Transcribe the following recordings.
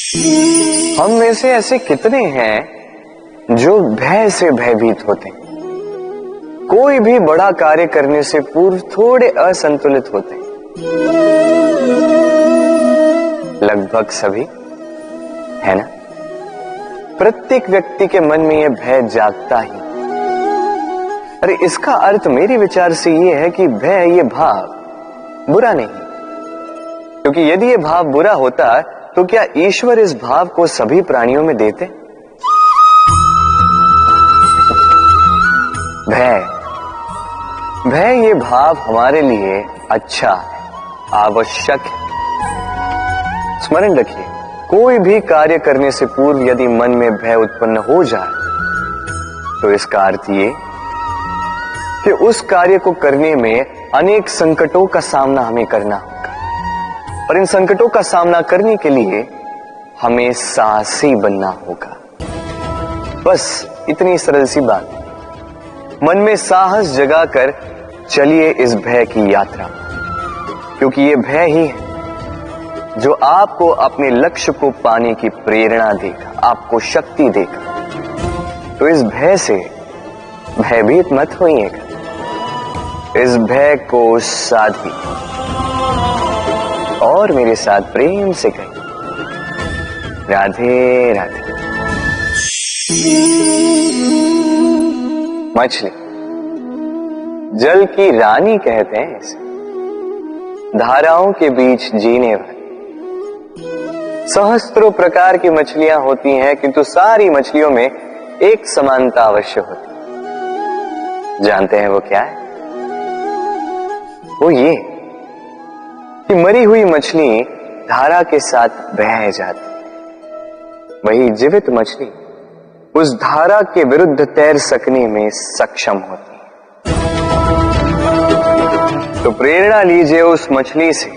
हम में से ऐसे कितने हैं जो भय से भयभीत होते हैं, कोई भी बड़ा कार्य करने से पूर्व थोड़े असंतुलित होते हैं। लगभग सभी, है ना? प्रत्येक व्यक्ति के मन में यह भय जागता ही। अरे इसका अर्थ मेरे विचार से यह है कि भय ये भाव बुरा नहीं, क्योंकि यदि यह भाव बुरा होता तो क्या ईश्वर इस भाव को सभी प्राणियों में देते? भय ये भाव हमारे लिए अच्छा है, आवश्यक है। स्मरण रखिए, कोई भी कार्य करने से पूर्व यदि मन में भय उत्पन्न हो जाए तो इसका अर्थ ये कि उस कार्य को करने में अनेक संकटों का सामना हमें करना होगा, और इन संकटों का सामना करने के लिए हमें साहसी बनना होगा। बस इतनी सरल सी बात। मन में साहस जगाकर चलिए इस भय की यात्रा, क्योंकि ये भय ही है जो आपको अपने लक्ष्य को पाने की प्रेरणा देगा, आपको शक्ति देगा। तो इस भय से भयभीत मत होइएगा, इस भय को साधी और मेरे साथ प्रेम से कहिए, राधे राधे। मछली जल की रानी कहते हैं इसे, धाराओं के बीच जीने वाली। सहस्त्रों प्रकार की मछलियां होती हैं, किंतु सारी मछलियों में एक समानता अवश्य होती है। जानते हैं वो क्या है? वो ये कि मरी हुई मछली धारा के साथ बह जाती है, वही जीवित मछली उस धारा के विरुद्ध तैर सकने में सक्षम होती है। तो प्रेरणा लीजिए उस मछली से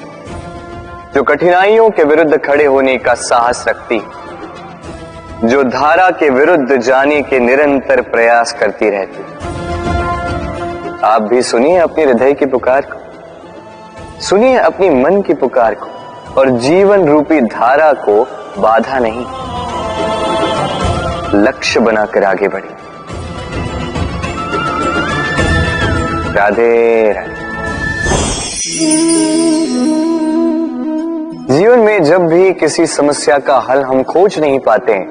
जो कठिनाइयों के विरुद्ध खड़े होने का साहस रखती है, जो धारा के विरुद्ध जाने के निरंतर प्रयास करती रहती है। आप भी सुनिए अपने हृदय की पुकार को, सुनिए अपनी मन की पुकार को, और जीवन रूपी धारा को बाधा नहीं, लक्ष्य बनाकर आगे बढ़िए। राधे राधे। जीवन में जब भी किसी समस्या का हल हम खोज नहीं पाते हैं,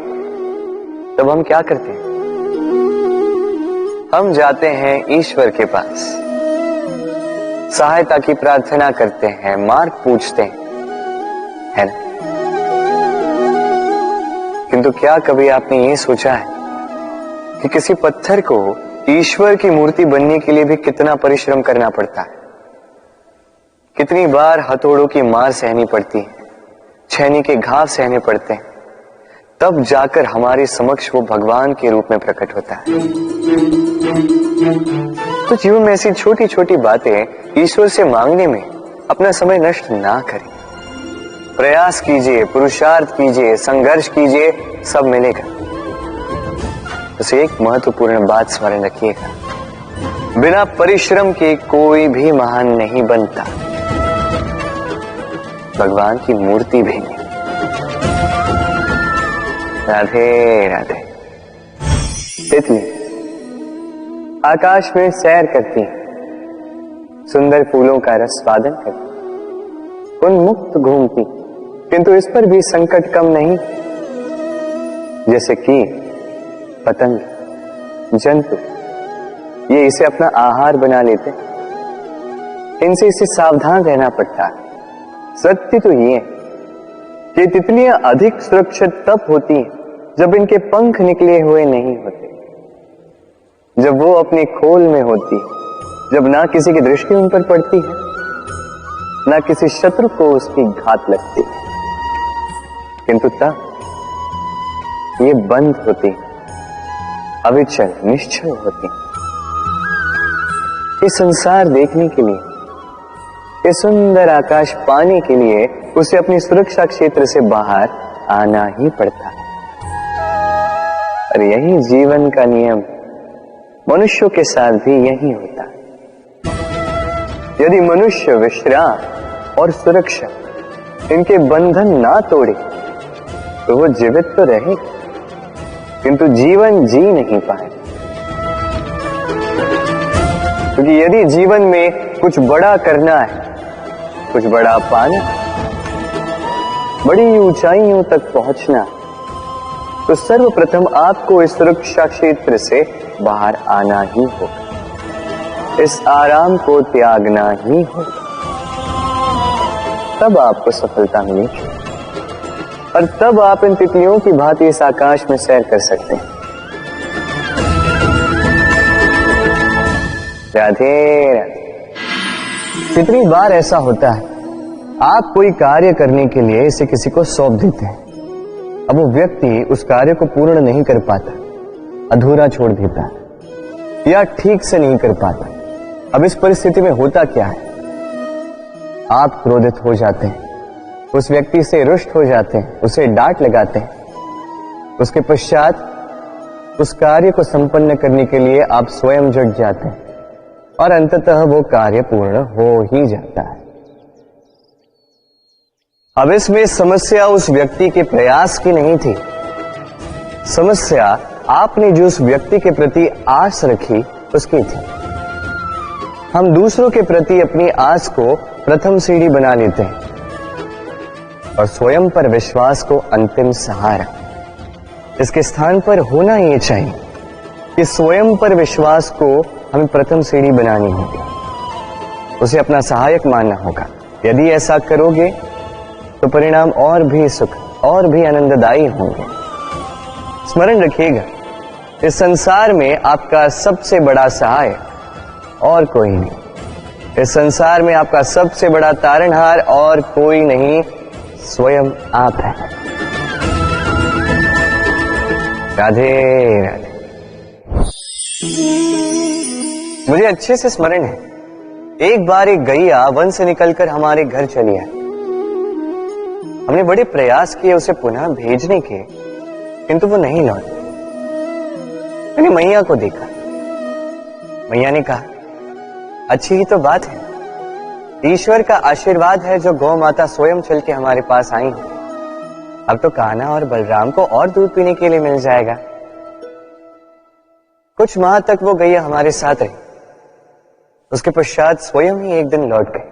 तब हम क्या करते हैं? हम जाते हैं ईश्वर के पास, सहायता की प्रार्थना करते हैं, मार्ग पूछते हैं, है ना? किंतु क्या कभी आपने ये सोचा है कि किसी पत्थर को ईश्वर की मूर्ति बनने के लिए भी कितना परिश्रम करना पड़ता है? कितनी बार हथौड़ों की मार सहनी पड़ती है, छेनी के घाव सहने पड़ते हैं, तब जाकर हमारे समक्ष वो भगवान के रूप में प्रकट होता है। तो जीवन में ऐसी छोटी छोटी बातें ईश्वर से मांगने में अपना समय नष्ट ना करें। प्रयास कीजिए, पुरुषार्थ कीजिए, संघर्ष कीजिए, सब मिलेगा। बस एक महत्वपूर्ण बात स्मरण रखिएगा, बिना परिश्रम के कोई भी महान नहीं बनता, भगवान की मूर्ति भी नहीं। राधे राधे। तितली आकाश में सैर करती है, सुंदर फूलों का रसवादन करती, उन्मुक्त घूमती, किंतु इस पर भी संकट कम नहीं। जैसे कि पतंग, जंतु, ये इसे अपना आहार बना लेते, इनसे इसे सावधान रहना पड़ता है। सत्य तो ये है कि तितलियां अधिक सुरक्षित तब होती हैं जब इनके पंख निकले हुए नहीं होते, जब वो अपने खोल में होती है, जब ना किसी की दृष्टि उन पर पड़ती है, ना किसी शत्रु को उसकी घात लगती है, किंतु तब ये बंद होती है, अविचल निश्चल होती है। ये संसार देखने के लिए, ये सुंदर आकाश पाने के लिए उसे अपनी सुरक्षा क्षेत्र से बाहर आना ही पड़ता है। और यही जीवन का नियम मनुष्यों के साथ भी यही होता है। यदि मनुष्य विश्राम और सुरक्षा इनके बंधन ना तोड़े तो वो जीवित तो रहे किंतु जीवन जी नहीं पाए। क्योंकि यदि जीवन में कुछ बड़ा करना है, कुछ बड़ा पाना, बड़ी ऊंचाइयों तक पहुंचना, तो सर्वप्रथम आपको इस सुरक्षा क्षेत्र से बाहर आना ही होगा, इस आराम को त्यागना ही होगा, तब आपको सफलता मिलेगी और तब आप इन तितलियों की भांति इस आकाश में सैर कर सकते हैं। राधे राधे। कितनी बार ऐसा होता है, आप कोई कार्य करने के लिए इसे किसी को सौंप देते हैं, अब वो व्यक्ति उस कार्य को पूर्ण नहीं कर पाता, अधूरा छोड़ देता है या ठीक से नहीं कर पाता। अब इस परिस्थिति में होता क्या है, आप क्रोधित हो जाते हैं, उस व्यक्ति से रुष्ट हो जाते हैं, उसे डांट लगाते हैं, उसके पश्चात उस कार्य को संपन्न करने के लिए आप स्वयं जुट जाते हैं और अंततः वो कार्य पूर्ण हो ही जाता है। अब इसमें समस्या उस व्यक्ति के प्रयास की नहीं थी, समस्या आपने जो उस व्यक्ति के प्रति आस रखी उसकी थी। हम दूसरों के प्रति अपनी आस को प्रथम सीढ़ी बना लेते हैं और स्वयं पर विश्वास को अंतिम सहारा। इसके स्थान पर होना ये चाहिए कि स्वयं पर विश्वास को हमें प्रथम सीढ़ी बनानी होगी, उसे अपना सहायक मानना होगा। यदि ऐसा करोगे तो परिणाम और भी सुख और भी आनंददायी होंगे। स्मरण रखिएगा, इस संसार में आपका सबसे बड़ा सहाय और कोई नहीं, इस संसार में आपका सबसे बड़ा तारणहार और कोई नहीं, स्वयं आप हैं। राधे राधे। मुझे अच्छे से स्मरण है, एक बार एक गैया वन से निकलकर हमारे घर चली आई। हमने बड़े प्रयास किए उसे पुनः भेजने के, किंतु वो नहीं लौटी। मैंने मैया को देखा, मैया ने कहा, अच्छी ही तो बात है, ईश्वर का आशीर्वाद है जो गौ माता स्वयं चल के हमारे पास आई है। अब तो कान्हा और बलराम को और दूध पीने के लिए मिल जाएगा। कुछ माह तक वो गैया हमारे साथ रही, उसके पश्चात स्वयं ही एक दिन लौट गए।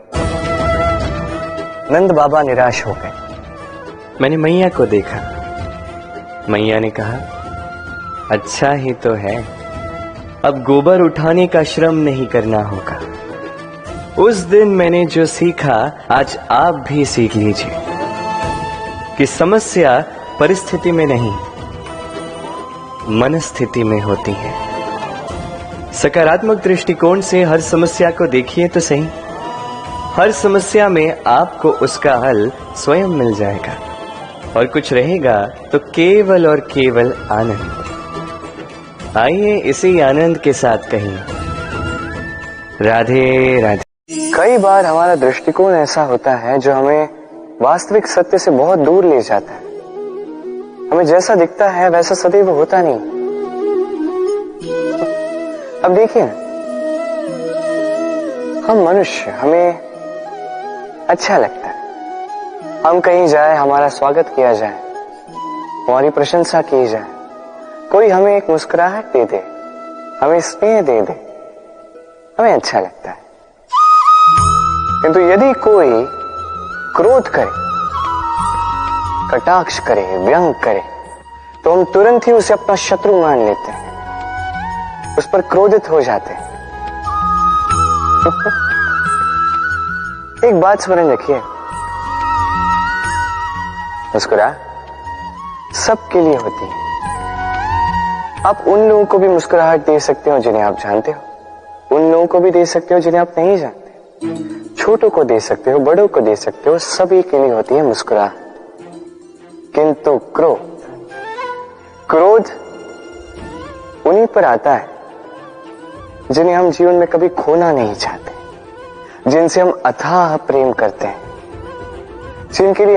नंद बाबा निराश हो गए। मैंने मैया को देखा, मैया ने कहा, अच्छा ही तो है, अब गोबर उठाने का श्रम नहीं करना होगा। उस दिन मैंने जो सीखा आज आप भी सीख लीजिए कि समस्या परिस्थिति में नहीं, मनस्थिति में होती है। सकारात्मक दृष्टिकोण से हर समस्या को देखिए तो सही, हर समस्या में आपको उसका हल स्वयं मिल जाएगा और कुछ रहेगा तो केवल और केवल आनंद। आइए इसी आनंद के साथ कहिए राधे राधे। कई बार हमारा दृष्टिकोण ऐसा होता है जो हमें वास्तविक सत्य से बहुत दूर ले जाता है। हमें जैसा दिखता है वैसा सदैव होता नहीं। अब देखिए, हम मनुष्य, हमें अच्छा लगता है, हम कहीं जाए हमारा स्वागत किया जाए, हमारी प्रशंसा की जाए, कोई हमें एक मुस्कुराहट दे दे, हमें स्नेह दे दे, हमें अच्छा लगता है। किंतु यदि कोई क्रोध करे, कटाक्ष करे, व्यंग करे, तो हम तुरंत ही उसे अपना शत्रु मान लेते हैं, उस पर क्रोधित हो जाते हैं। एक बात स्मरण रखिए, मुस्कुराहट सबके लिए होती है। आप उन लोगों को भी मुस्कुराहट दे सकते हो जिन्हें आप जानते हो, उन लोगों को भी दे सकते हो जिन्हें आप नहीं जानते, छोटों को दे सकते हो, बड़ों को दे सकते हो, सभी के लिए होती है मुस्कुराहट। किंतु क्रोध उन्हीं पर आता है जिन्हें हम जीवन में कभी खोना नहीं चाहते, जिनसे हम अथाह प्रेम करते हैं, जिनके लिए